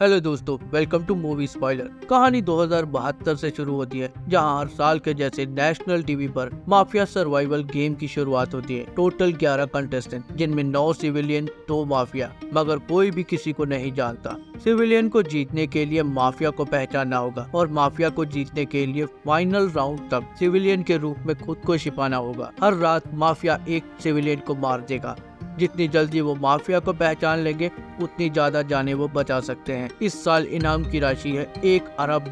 Hello दोस्तों, welcome two movie spoiler. कहानी 2072 से शुरू होती है, जहां हर साल के जैसे नेशनल टीवी पर माफिया सर्वाइवल गेम की शुरुआत होती है। टोटल 11 कंटेस्टेंट, जिनमें 9 सिविलियन, 2 माफिया, मगर कोई भी किसी को नहीं जानता। सिविलियन को जीतने के लिए माफिया को पहचानना होगा और माफिया को जीतने के लिए फाइनल राउंड तक सिविलियन के रूप में खुद को छिपाना होगा। हर रात माफिया एक सिविलियन को मार देगा। जितनी जल्दी वो माफिया को पहचान लेंगे, उतनी ज्यादा जानें वो बचा सकते हैं। इस साल इनाम की राशि है $1 अरब।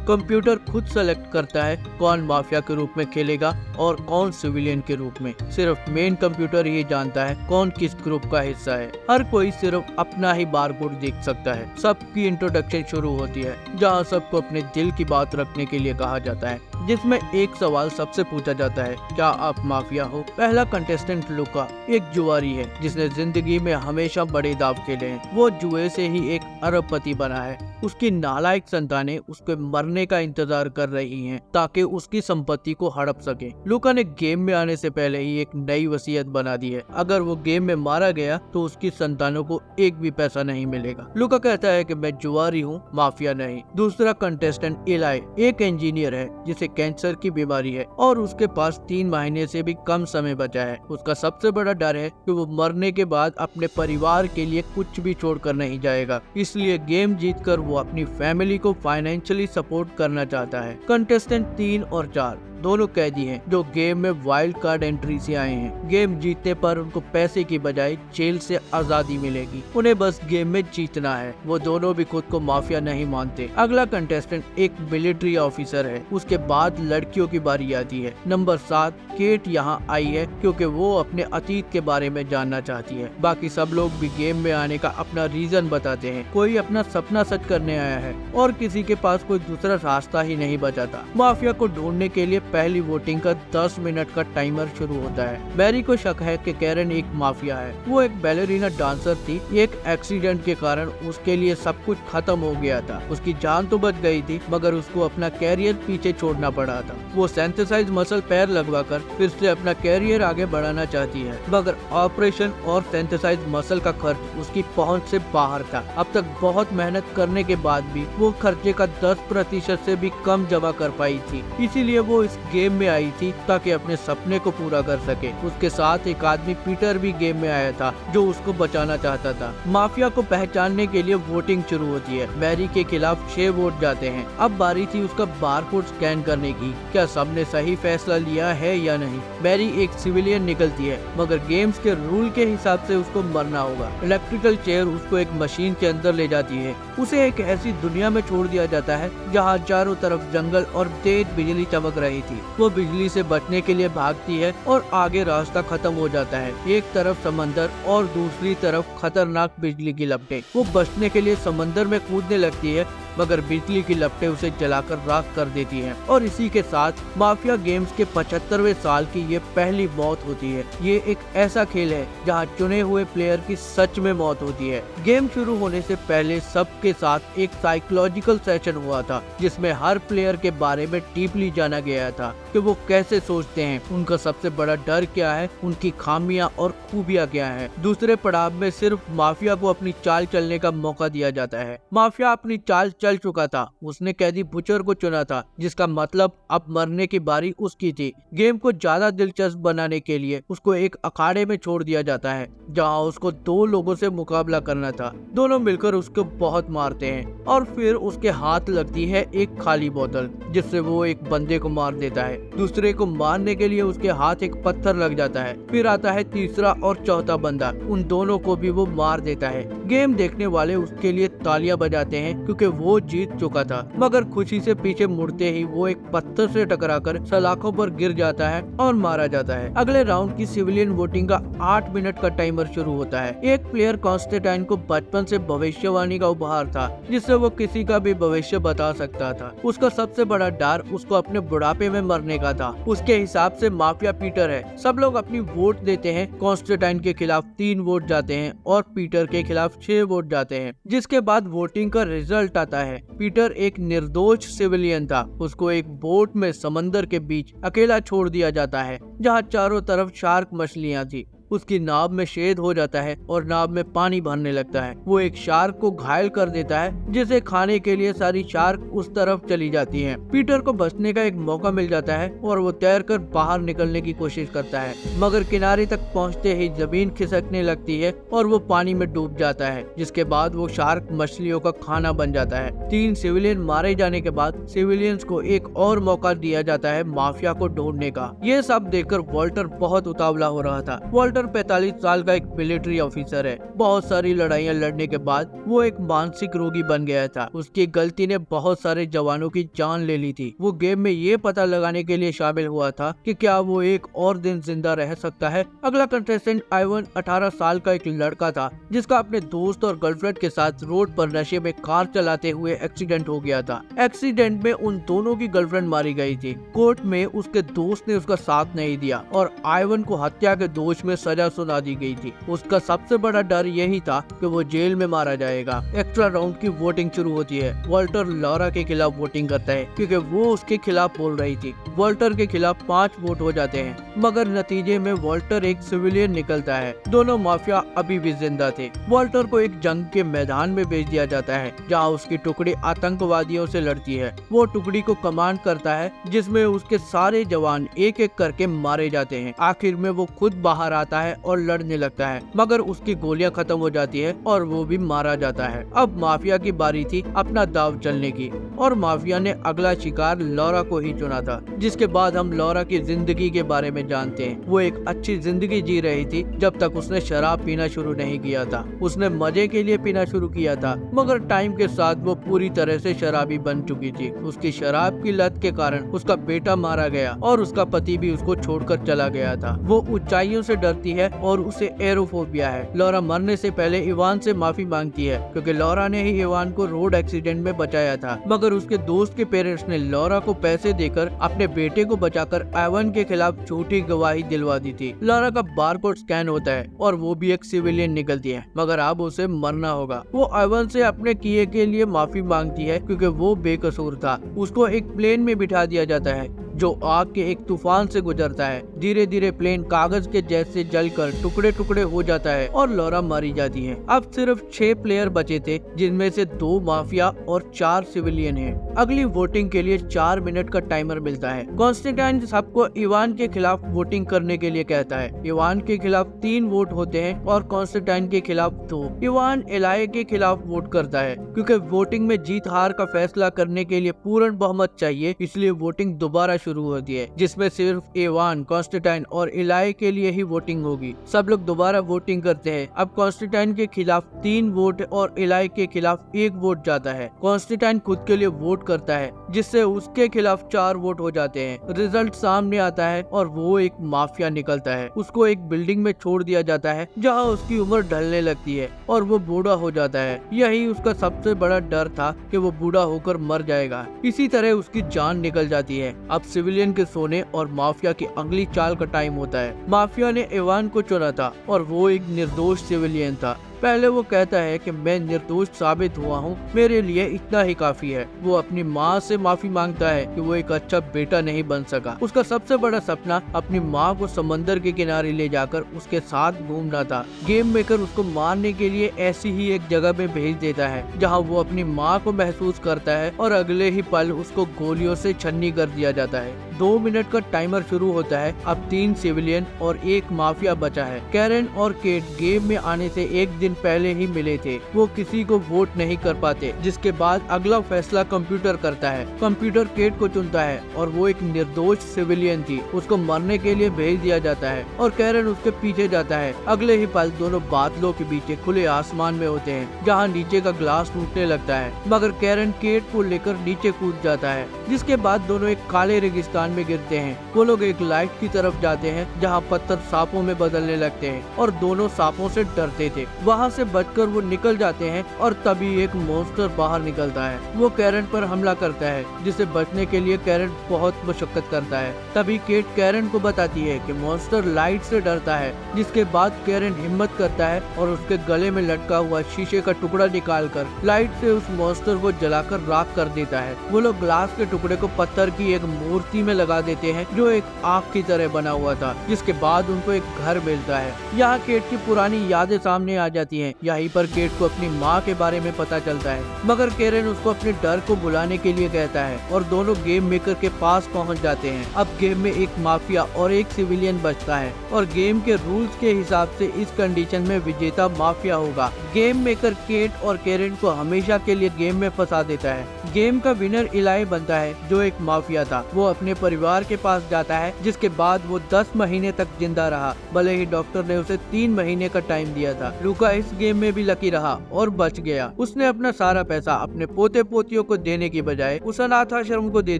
कंप्यूटर खुद सेलेक्ट करता है कौन माफिया के रूप में खेलेगा और कौन सिविलियन के रूप में। सिर्फ मेन कंप्यूटर ही जानता है कौन किस ग्रुप का हिस्सा है। हर कोई सिर्फ अपना ही बारकोड देख सकता है। सबकी इंट्रोडक्शन शुरू होती है, जहाँ सबको अपने दिल की बात रखने के लिए कहा जाता है, जिसमें एक सवाल सबसे पूछा जाता है, क्या आप माफिया हो? पहला कंटेस्टेंट लुका एक जुआरी है जिसने जिंदगी में हमेशा बड़े दाव खेले हैं। वो जुए से ही एक अरबपति बना है। उसकी नालायक संतानें उसके मरने का इंतजार कर रही हैं ताकि उसकी संपत्ति को हड़प सके। लुका ने गेम में आने से पहले ही एक नई वसीयत बना दी है, अगर वो गेम में मारा गया तो उसकी संतानों को एक भी पैसा नहीं मिलेगा। लुका कहता है कि मैं जुआरी हूँ, माफिया नहीं। दूसरा कंटेस्टेंट इलाई एक इंजीनियर है जिसे कैंसर की बीमारी है और उसके पास 3 महीने से भी कम समय बचा है। उसका सबसे बड़ा डर है कि वो मरने के बाद अपने परिवार के लिए कुछ भी छोड़कर नहीं जाएगा, इसलिए गेम जीतकर वो अपनी फैमिली को फाइनेंशियली सपोर्ट करना चाहता है। कंटेस्टेंट 3 और 4 दोनों कैदी हैं जो गेम में वाइल्ड कार्ड एंट्री से आए हैं। गेम जीतने पर उनको पैसे की बजाय जेल से आजादी मिलेगी। उन्हें बस गेम में जीतना है। वो दोनों भी खुद को माफिया नहीं मानते। अगला कंटेस्टेंट एक मिलिट्री ऑफिसर है। उसके बाद लड़कियों की बारी आती है। नंबर 7 केट यहाँ आई है क्योंकि वो अपने अतीत के बारे में जानना चाहती है। बाकी सब लोग भी गेम में आने का अपना रीजन बताते हैं। कोई अपना सपना सच करने आया है और किसी के पास कोई दूसरा रास्ता ही नहीं बचा था। माफिया को ढूंढने के लिए पहली वोटिंग का 10 मिनट का टाइमर शुरू होता है। मैरी को शक है कि कैरन एक माफिया है। वो एक बैलेरिना डांसर थी। एक एक्सीडेंट के कारण उसके लिए सब कुछ खत्म हो गया था। उसकी जान तो बच गई थी, मगर उसको अपना कैरियर पीछे छोड़ना पड़ा था। वो सिंथेसाइज मसल पैर लगवाकर फिर से अपना कैरियर आगे बढ़ाना चाहती है, मगर ऑपरेशन और सिंथेसाइज मसल का खर्च उसकी पहुंच से बाहर था। अब तक बहुत मेहनत करने के बाद भी वो खर्चे का 10% से भी कम जमा कर पाई थी। इसीलिए वो इस गेम में आई थी ताकि अपने सपने को पूरा कर सके। उसके साथ एक आदमी पीटर भी गेम में आया था जो उसको बचाना चाहता था। माफिया को पहचानने के लिए वोटिंग शुरू होती है। मैरी के खिलाफ 6 वोट जाते हैं। अब बारी थी उसका बारकोड स्कैन करने की। क्या सबने सही फैसला लिया है या नहीं? मैरी एक सिविलियन निकलती है, मगर गेम्स के रूल के हिसाब से उसको मरना होगा। इलेक्ट्रिकल चेयर उसको एक मशीन के अंदर ले जाती है। उसे एक ऐसी दुनिया में छोड़ दिया जाता है जहाँ चारों तरफ जंगल और तेज बिजली चमक रही थी। वो बिजली से बचने के लिए भागती है और आगे रास्ता खत्म हो जाता है। एक तरफ समंदर और दूसरी तरफ खतरनाक बिजली की लपटें। वो बचने के लिए समंदर में कूदने लगती है, मगर बिजली की लपटें उसे जलाकर राख कर देती हैं। और इसी के साथ माफिया गेम्स के 75वें साल की ये पहली मौत होती है। ये एक ऐसा खेल है जहाँ चुने हुए प्लेयर की सच में मौत होती है। गेम शुरू होने से पहले सबके साथ एक साइकोलॉजिकल सेशन हुआ था, जिसमें हर प्लेयर के बारे में डीपली जाना गया था कि वो कैसे सोचते हैं, उनका सबसे बड़ा डर क्या है, उनकी खामियां और खूबियां क्या है। दूसरे पड़ाव में सिर्फ माफिया को अपनी चाल चलने का मौका दिया जाता है। माफिया अपनी चाल चल चुका था। उसने कैदी बुचर को चुना था, जिसका मतलब अब मरने की बारी उसकी थी। गेम को ज्यादा दिलचस्प बनाने के लिए उसको एक अखाड़े में छोड़ दिया जाता है, जहां उसको 2 लोगों से मुकाबला करना था। दोनों मिलकर उसको बहुत मारते हैं और फिर उसके हाथ लगती है एक खाली बोतल, जिससे वो एक बंदे को मार देता है। दूसरे को मारने के लिए उसके हाथ एक पत्थर लग जाता है। फिर आता है तीसरा और चौथा बंदा। उन दोनों को भी वो मार देता है। गेम देखने वाले उसके लिए तालियां बजाते हैं क्योंकि वो जीत चुका था, मगर खुशी से पीछे मुड़ते ही वो एक पत्थर से टकराकर सलाखों पर गिर जाता है और मारा जाता है। अगले राउंड की सिविलियन वोटिंग का 8 मिनट का टाइमर शुरू होता है। एक प्लेयर कॉन्स्टेंटाइन को बचपन से भविष्यवाणी का उपहार था, जिससे वो किसी का भी भविष्य बता सकता था। उसका सबसे बड़ा डर उसको अपने बुढ़ापे में मरने का था। उसके हिसाब से माफिया पीटर है। सब लोग अपनी वोट देते हैं। कॉन्स्टेंटाइन के खिलाफ 3 वोट जाते हैं और पीटर के खिलाफ 6 वोट जाते हैं, जिसके बाद वोटिंग का रिजल्ट आता है। पीटर एक निर्दोष सिविलियन था। उसको एक बोट में समंदर के बीच अकेला छोड़ दिया जाता है, जहाँ चारों तरफ शार्क मछलियाँ थी। उसकी नाव में छेद हो जाता है और नाव में पानी भरने लगता है। वो एक शार्क को घायल कर देता है, जिसे खाने के लिए सारी शार्क उस तरफ चली जाती हैं। पीटर को बचने का एक मौका मिल जाता है और वो तैरकर बाहर निकलने की कोशिश करता है, मगर किनारे तक पहुंचते ही जमीन खिसकने लगती है और वो पानी में डूब जाता है, जिसके बाद वो शार्क मछलियों का खाना बन जाता है। 3 सिविलियन मारे जाने के बाद सिविलियंस को एक और मौका दिया जाता है माफिया को ढूंढने का। ये सब देखकर वॉल्टर बहुत उतावला हो रहा था। वॉल्टर 45 साल का एक मिलिट्री ऑफिसर है। बहुत सारी लड़ाइयाँ लड़ने के बाद वो एक मानसिक रोगी बन गया था। उसकी गलती ने बहुत सारे जवानों की जान ले ली थी। वो गेम में ये पता लगाने के लिए शामिल हुआ था कि क्या वो एक और दिन जिंदा रह सकता है। अगला कंटेस्टेंट आइवन 18 साल का एक लड़का था, जिसका अपने दोस्त और गर्लफ्रेंड के साथ रोड पर नशे में कार चलाते हुए एक्सीडेंट हो गया था। एक्सीडेंट में उन दोनों की गर्लफ्रेंड मारी गई थी। कोर्ट में उसके दोस्त ने उसका साथ नहीं दिया और आइवन को हत्या के दोष में सजा सुना दी गई थी। उसका सबसे बड़ा डर यही था कि वो जेल में मारा जाएगा। एक्स्ट्रा राउंड की वोटिंग शुरू होती है। वॉल्टर लॉरा के खिलाफ वोटिंग करता है क्योंकि वो उसके खिलाफ बोल रही थी। वॉल्टर के खिलाफ 5 वोट हो जाते हैं, मगर नतीजे में वॉल्टर एक सिविलियन निकलता है। दोनों माफिया अभी भी जिंदा थे। वॉल्टर को एक जंग के मैदान में भेज दिया जाता है, जहां उसकी टुकड़ी आतंकवादियों से लड़ती है। वो टुकड़ी को कमांड करता है, जिसमें उसके सारे जवान एक एक करके मारे जाते हैं। आखिर में वो खुद बाहर आता है और लड़ने लगता है, मगर उसकी गोलियां खत्म हो जाती है और वो भी मारा जाता है। अब माफिया की बारी थी अपना दाव चलने की, और माफिया ने अगला शिकार लॉरा को ही चुना था। जिसके बाद हम लॉरा की जिंदगी के बारे में जानते हैं। वो एक अच्छी जिंदगी जी रही थी जब तक उसने शराब पीना शुरू नहीं किया था। उसने मजे के लिए पीना शुरू किया था, मगर टाइम के साथ वो पूरी तरह से शराबी बन चुकी थी। उसकी शराब की लत के कारण उसका बेटा मारा गया और उसका पति भी उसको छोड़कर चला गया था। वो ऊंचाइयों से डरती है और उसे एरोफोबिया है। लॉरा मरने से पहले इवान से माफी मांगती है, क्योंकि लॉरा ने ही इवान को रोड एक्सीडेंट में बचाया था, मगर उसके दोस्त के पेरेंट्स ने लॉरा को पैसे देकर अपने बेटे को बचाकर आइवन के खिलाफ झूठी गवाही दिलवा दी थी। लॉरा का बारकोड स्कैन होता है और वो भी एक सिविलियन निकलती है, मगर अब उसे मरना होगा। वो आइवन से अपने किए के लिए माफी मांगती है, क्योंकि वो बेकसूर था। उसको एक प्लेन में बिठा दिया जाता है जो आग के एक तूफान से गुजरता है। धीरे धीरे प्लेन कागज के जैसे जलकर टुकड़े टुकड़े हो जाता है और लॉरा मारी जाती है। अब सिर्फ 6 प्लेयर बचे थे, जिनमें से 2 माफिया और 4 सिविलियन हैं। अगली वोटिंग के लिए 4 मिनट का टाइमर मिलता है। कॉन्स्टेंटाइन सबको इवान के खिलाफ वोटिंग करने के लिए कहता है। इवान के खिलाफ 3 वोट होते हैं और कॉन्स्टेंटाइन के खिलाफ 2। इवान एलाए के खिलाफ वोट करता है, क्योंकि वोटिंग में जीत हार का फैसला करने के लिए पूर्ण बहुमत चाहिए, इसलिए वोटिंग दोबारा शुरू होती है, जिसमें सिर्फ इवान, कॉन्स्टेंटाइन और एलाए के लिए ही वोटिंग होगी। सब लोग दोबारा वोटिंग करते हैं। अब कॉन्स्टेंटाइन के खिलाफ 3 वोट और एलाए के खिलाफ 1 वोट जाता है। कॉन्स्टेंटाइन खुद के लिए वोट करता है, जिससे उसके खिलाफ 4 वोट हो जाते हैं। रिजल्ट सामने आता है और वो एक माफिया निकलता है। उसको एक बिल्डिंग में छोड़ दिया जाता है, जहाँ उसकी उम्र ढलने लगती है और वो बूढ़ा हो जाता है। यही उसका सबसे बड़ा डर था कि वो बूढ़ा होकर मर जाएगा। इसी तरह उसकी जान निकल जाती है। अब सिविलियन के सोने और माफिया की अगली चाल का टाइम होता है। माफिया ने इवान को चुना था और वो एक निर्दोष सिविलियन था। पहले वो कहता है कि मैं निर्दोष साबित हुआ हूँ, मेरे लिए इतना ही काफी है। वो अपनी माँ से माफी मांगता है कि वो एक अच्छा बेटा नहीं बन सका। उसका सबसे बड़ा सपना अपनी माँ को समंदर के किनारे ले जाकर उसके साथ घूमना था। गेम मेकर उसको मारने के लिए ऐसी ही एक जगह में भेज देता है, जहाँ वो अपनी माँ को महसूस करता है और अगले ही पल उसको गोलियों से छन्नी कर दिया जाता है। 2 मिनट का टाइमर शुरू होता है। अब 3 सिविलियन और 1 माफिया बचा है। कैरन और केट गेम में आने से एक दिन पहले ही मिले थे। वो किसी को वोट नहीं कर पाते, जिसके बाद अगला फैसला कंप्यूटर करता है। कंप्यूटर केट को चुनता है और वो एक निर्दोष सिविलियन थी। उसको मरने के लिए भेज दिया जाता है और कैरन उसके पीछे जाता है। अगले ही पल दोनों बादलों के पीछे खुले आसमान में होते हैं, जहाँ नीचे का ग्लास टूटने लगता है, मगर कैरन केट को लेकर नीचे कूद जाता है। जिसके बाद दोनों एक काले रेगिस्तान में गिरते हैं। वो लोग एक लाइट की तरफ जाते हैं, जहाँ पत्थर सांपों में बदलने लगते हैं और दोनों सांपों से डरते थे। वहाँ से बचकर वो निकल जाते हैं और तभी एक मॉन्स्टर बाहर निकलता है। वो कैरन पर हमला करता है, जिसे बचने के लिए कैरन बहुत मशक्कत करता है। तभी केट कैरन को बताती है कि मॉन्स्टर लाइट से डरता है। जिसके बाद कैरन हिम्मत करता है और उसके गले में लटका हुआ शीशे का टुकड़ा निकालकर लाइट से उस मॉन्स्टर को जलाकर राख कर देता है। वो लोग ग्लास के टुकड़े को पत्थर की एक मूर्ति में लगा देते हैं जो एक आग की तरह बना हुआ था, जिसके बाद उनको एक घर मिलता है। यहाँ केट की पुरानी यादें सामने आ जाती हैं। यहीं पर केट को अपनी माँ के बारे में पता चलता है, मगर केरन उसको अपने डर को बुलाने के लिए कहता है और दोनों गेम मेकर के पास पहुँच जाते हैं। अब गेम में एक माफिया और एक सिविलियन बचता है और गेम के रूल्स के हिसाब से इस कंडीशन में विजेता माफिया होगा। गेम मेकर केट और केरन को हमेशा के लिए गेम में फंसा देता है। गेम का विनर इलाई बनता है, जो एक माफिया था। वो अपने परिवार के पास जाता है, जिसके बाद वो 10 महीने तक जिंदा रहा, भले ही डॉक्टर ने उसे 3 महीने का टाइम दिया था। लूका इस गेम में भी लकी रहा और बच गया। उसने अपना सारा पैसा अपने पोते पोतियों को देने की बजाय उस अनाथ आश्रम को दे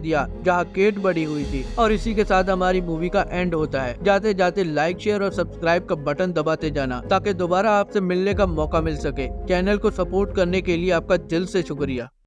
दिया जहाँ केट बड़ी हुई थी। और इसी के साथ हमारी मूवी का एंड होता है। जाते जाते लाइक, शेयर और सब्सक्राइब का बटन दबाते जाना ताकि दोबारा आपसे मिलने का मौका मिल सके। चैनल को सपोर्ट करने के लिए आपका दिल से शुक्रिया।